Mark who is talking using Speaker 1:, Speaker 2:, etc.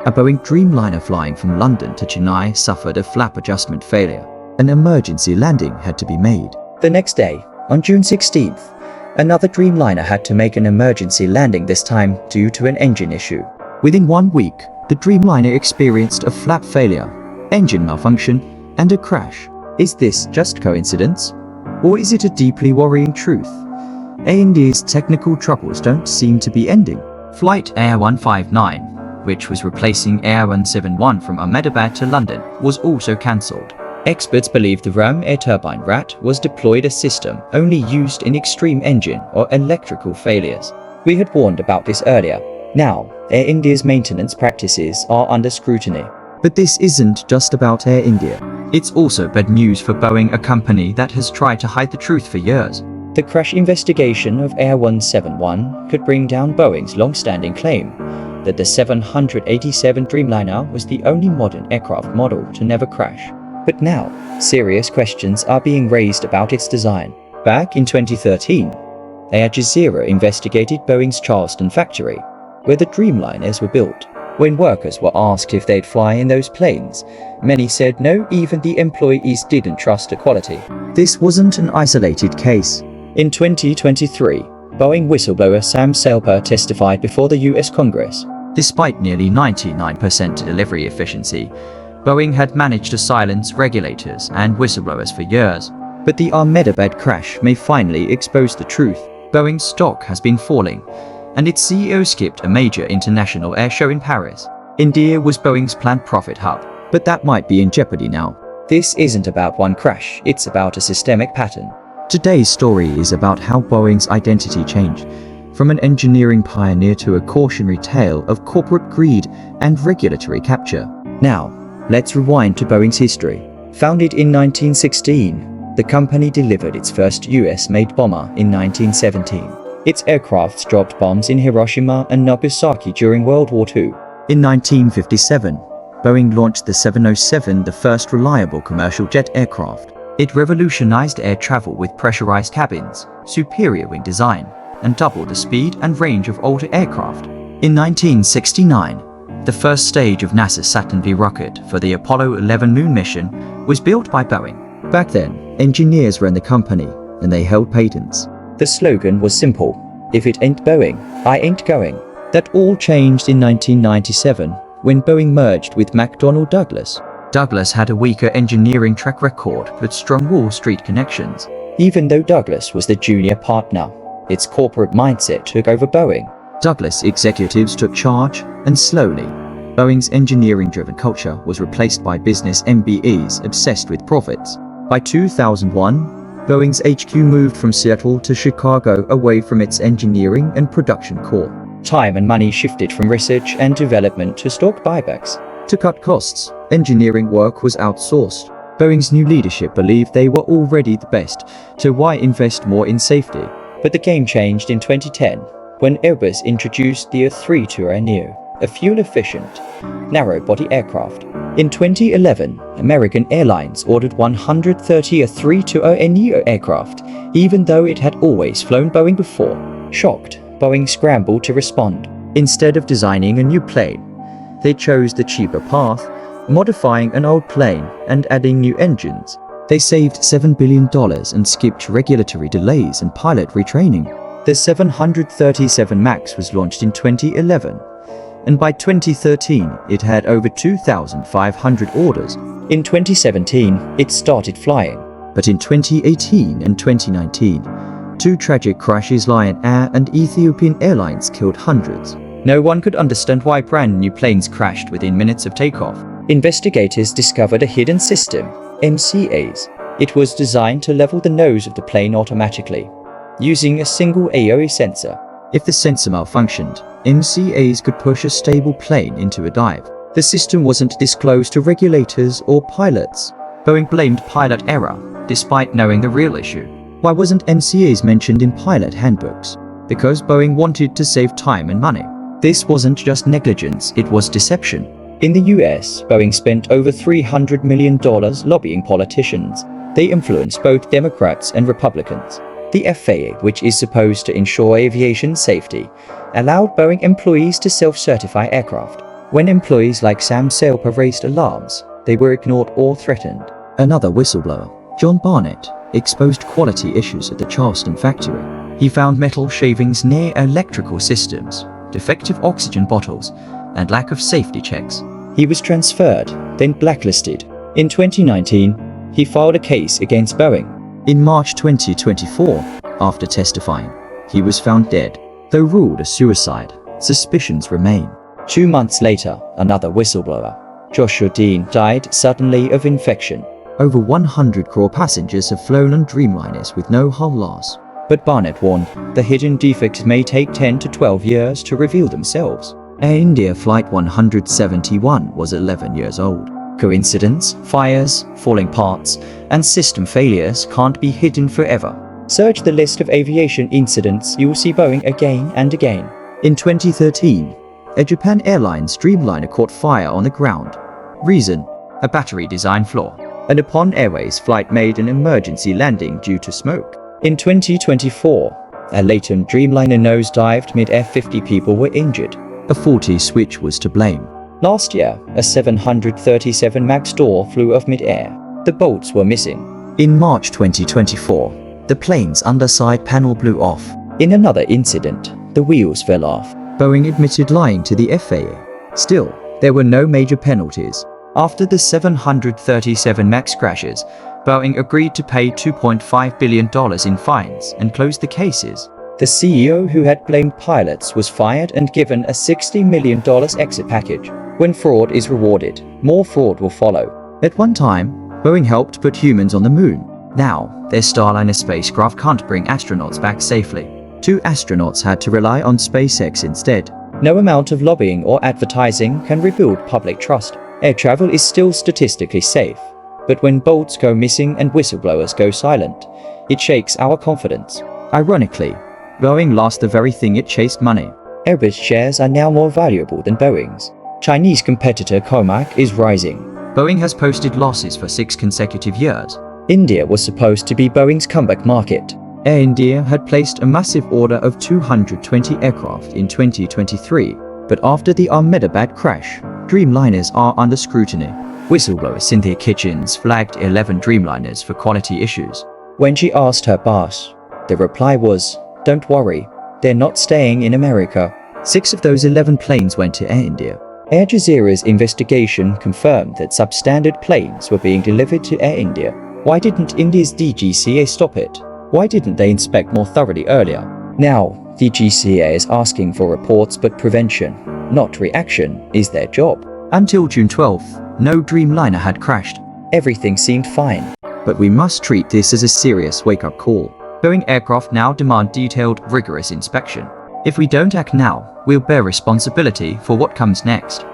Speaker 1: A Boeing Dreamliner flying from London to Chennai suffered a flap adjustment failure. An emergency landing had to be made.
Speaker 2: The next day, on June 16th, another Dreamliner had to make an emergency landing, this time due to an engine issue.
Speaker 1: Within 1 week, the Dreamliner experienced a flap failure, engine malfunction, and a crash. Is this just coincidence? Or is it a deeply worrying truth? Air India's technical troubles don't seem to be ending. Flight Air 159, which was replacing Air 171 from Ahmedabad to London, was also cancelled.
Speaker 2: Experts believe the ram air turbine RAT was deployed a system only used in extreme engine or electrical failures. We had warned about this earlier. Now, Air India's maintenance practices are under scrutiny.
Speaker 1: But this isn't just about Air India. It's also bad news for Boeing, a company that has tried to hide the truth for years.
Speaker 2: The crash investigation of Air 171 could bring down Boeing's long-standing claim that the 787 Dreamliner was the only modern aircraft model to never crash. But now, serious questions are being raised about its design. Back in 2013, Al Jazeera investigated Boeing's Charleston factory, where the Dreamliners were built. When workers were asked if they'd fly in those planes, many said no, even the employees didn't trust the quality.
Speaker 1: This wasn't an isolated case.
Speaker 2: In 2023, Boeing whistleblower Sam Salper testified before the US Congress.
Speaker 1: Despite nearly 99% delivery efficiency, Boeing had managed to silence regulators and whistleblowers for years. But the Ahmedabad crash may finally expose the truth. Boeing's stock has been falling, and its CEO skipped a major international air show in Paris. India was Boeing's planned profit hub, but that might be in jeopardy now.
Speaker 2: This isn't about one crash, it's about a systemic pattern.
Speaker 1: Today's story is about how Boeing's identity changed, from an engineering pioneer to a cautionary tale of corporate greed and regulatory capture.
Speaker 2: Now, let's rewind to Boeing's history. Founded in 1916, the company delivered its first US-made bomber in 1917. Its aircrafts dropped bombs in Hiroshima and Nagasaki during World War II.
Speaker 1: In 1957, Boeing launched the 707, the first reliable commercial jet aircraft. It revolutionized air travel with pressurized cabins, superior wing design, and doubled the speed and range of older aircraft. In 1969, the first stage of NASA's Saturn V rocket for the Apollo 11 moon mission was built by Boeing. Back then, engineers ran the company, and they held patents.
Speaker 2: The slogan was simple: "If it ain't Boeing, I ain't going." That all changed in 1997 when Boeing merged with McDonnell Douglas.
Speaker 1: Douglas had a weaker engineering track record but strong Wall Street connections.
Speaker 2: Even though Douglas was the junior partner, its corporate mindset took over Boeing.
Speaker 1: Douglas executives took charge, and slowly, Boeing's engineering-driven culture was replaced by business MBEs obsessed with profits. By 2001, Boeing's HQ moved from Seattle to Chicago, away from its engineering and production core.
Speaker 2: Time and money shifted from research and development to stock buybacks.
Speaker 1: To cut costs, engineering work was outsourced. Boeing's new leadership believed they were already the best, so why invest more in safety?
Speaker 2: But the game changed in 2010, when Airbus introduced the A320neo, a fuel-efficient, narrow-body aircraft. In 2011, American Airlines ordered 130 A320neo aircraft, even though it had always flown Boeing before. Shocked, Boeing scrambled to respond. Instead of designing a new plane, they chose the cheaper path, modifying an old plane and adding new engines. They saved $7 billion and skipped regulatory delays and pilot retraining. The 737 MAX was launched in 2011, and by 2013 it had over 2,500 orders. In 2017, it started flying.
Speaker 1: But in 2018 and 2019, two tragic crashes, Lion Air and Ethiopian Airlines, killed hundreds.
Speaker 2: No one could understand why brand new planes crashed within minutes of takeoff. Investigators discovered a hidden system, MCAs. It was designed to level the nose of the plane automatically, using a single AOE sensor.
Speaker 1: If the sensor malfunctioned, MCAs could push a stable plane into a dive. The system wasn't disclosed to regulators or pilots. Boeing blamed pilot error, despite knowing the real issue. Why wasn't MCAs mentioned in pilot handbooks? Because Boeing wanted to save time and money. This wasn't just negligence, it was deception. In the US, Boeing spent over $300 million lobbying politicians. They influenced both Democrats and Republicans. The FAA, which is supposed to ensure aviation safety, allowed Boeing employees to self-certify aircraft.
Speaker 2: When employees like Sam Salper raised alarms, they were ignored or threatened.
Speaker 1: Another whistleblower, John Barnett, exposed quality issues at the Charleston factory. He found metal shavings near electrical systems, defective oxygen bottles, and lack of safety checks.
Speaker 2: He was transferred, then blacklisted. In 2019, he filed a case against Boeing.
Speaker 1: In March 2024, after testifying, he was found dead. Though ruled a suicide, suspicions remain.
Speaker 2: 2 months later, another whistleblower, Joshua Dean, died suddenly of infection.
Speaker 1: Over 100 crew passengers have flown on Dreamliners with no hull loss.
Speaker 2: But Barnett warned the hidden defects may take 10 to 12 years to reveal themselves.
Speaker 1: Air India Flight 171 was 11 years old.
Speaker 2: Coincidence, fires, falling parts, and system failures can't be hidden forever. Search the list of aviation incidents, you will see Boeing again and again.
Speaker 1: In 2013, a Japan Airlines Dreamliner caught fire on the ground. Reason: a battery design flaw. A Nippon Airways flight made an emergency landing due to smoke.
Speaker 2: In 2024, a Leighton Dreamliner nosedived mid-air. 50 people were injured.
Speaker 1: A faulty switch was to blame.
Speaker 2: Last year, a 737 MAX door flew off mid-air. The bolts were missing.
Speaker 1: In March 2024, the plane's underside panel blew off.
Speaker 2: In another incident, the wheels fell off.
Speaker 1: Boeing admitted lying to the FAA. Still, there were no major penalties.
Speaker 2: After the 737 MAX crashes, Boeing agreed to pay $2.5 billion in fines and close the cases. The CEO who had blamed pilots was fired and given a $60 million exit package. When fraud is rewarded, more fraud will follow.
Speaker 1: At one time, Boeing helped put humans on the moon. Now, their Starliner spacecraft can't bring astronauts back safely. 2 astronauts had to rely on SpaceX instead.
Speaker 2: No amount of lobbying or advertising can rebuild public trust. Air travel is still statistically safe. But when bolts go missing and whistleblowers go silent, it shakes our confidence.
Speaker 1: Ironically, Boeing lost the very thing it chased: money.
Speaker 2: Airbus shares are now more valuable than Boeing's. Chinese competitor Comac is rising.
Speaker 1: Boeing has posted losses for 6 consecutive years.
Speaker 2: India was supposed to be Boeing's comeback market.
Speaker 1: Air India had placed a massive order of 220 aircraft in 2023, but after the Ahmedabad crash, Dreamliners are under scrutiny. Whistleblower Cynthia Kitchens flagged 11 Dreamliners for quality issues.
Speaker 2: When she asked her boss, the reply was, "Don't worry, they're not staying in America."
Speaker 1: 6 of those 11 planes went to Air India.
Speaker 2: Al Jazeera's investigation confirmed that substandard planes were being delivered to Air India. Why didn't India's DGCA stop it? Why didn't they inspect more thoroughly earlier? Now, DGCA is asking for reports, but prevention, not reaction, is their job.
Speaker 1: Until June 12th, no Dreamliner had crashed.
Speaker 2: Everything seemed fine.
Speaker 1: But we must treat this as a serious wake-up call. Boeing aircraft now demand detailed, rigorous inspection. If we don't act now, we'll bear responsibility for what comes next.